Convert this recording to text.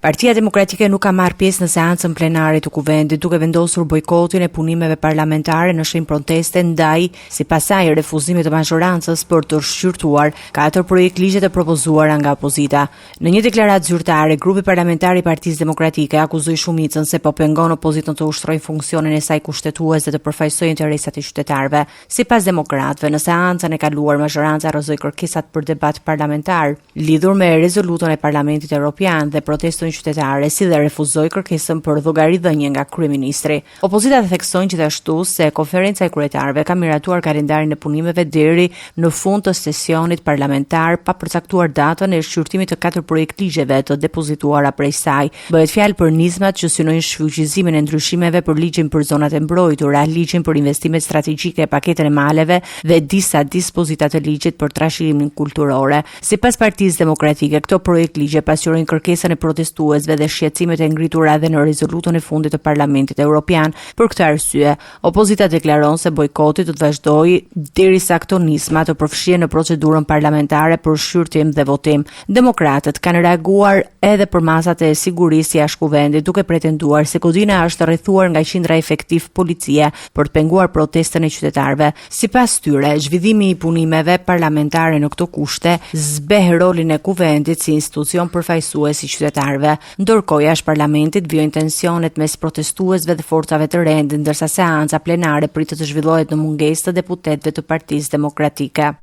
Partia Demokratike nuk ka marrë pjesë në seancën plenare të kuvendit, duke vendosur bojkotin e punimeve parlamentare në shenjë proteste ndaj, sipas saj, refuzimit të majorancës për të shqyrtuar 4 projekt ligje të propozuara nga opozita. Në një deklaratë zyrtare, grupi parlamentar i Partisë Demokratike akuzoi shumicën se po pengon opozitën të ushtrojë funksionin e saj kushtetuese dhe të përfaqësojë interesat e qytetarëve. Sipas demokratëve, në seancën e kaluar majoranca rrëzoi kërkesat për debat parlamentar lidhur me rezolutën e Parlamentit Evropian dhe protestën qytetare, si dhe refuzoi kërkesën për llogaridhënie nga kryeministri. Opozita theksojnë gjithashtu se konferenca e kryetarëve ka miratuar kalendarin e punimeve deri në fund të sesionit parlamentar pa përcaktuar datën e shqyrtimit të 4 projekt ligjeve të depozituara prej saj. Bëhet fjalë për nismat që synojnë shfuqizimin e ndryshimeve për ligjin për zonat e mbrojtura, ligjin për investimet strategjike, paketën e maleve dhe disa dispozita të ligjit për trashëgiminë kulturore. Sipas Partisë Demokratike, këto projekt ligje pasqyrojnë kërkesën e protestuesve dhe shqetësimet e ngritura edhe në rezolutën e fundit të Parlamentit Evropian. Për këtë arsye, opozita deklaron se bojkoti do të vazhdojë derisa këto nisma të përfshihen në procedurën parlamentare për shqyrtim dhe votim. Demokratët kanë reaguar edhe për masat e sigurisë jashtë kuvendit, duke pretenduar se Kodina është rrethuar nga qindra efektiv policie për të penguar protestën e qytetarëve. Sipas tyre, zhvillimi i punimeve parlamentare në këto kushte zbeh rolin e kuvendit si institucion përfaqësues i qytetarëve. Ndërkohë, jashtë parlamentit vijojnë tensionet mes protestuesve dhe forcave të rendit, ndërsa seanca plenare pritet të zhvillohet në mungesë të deputetëve të Partisë Demokratike.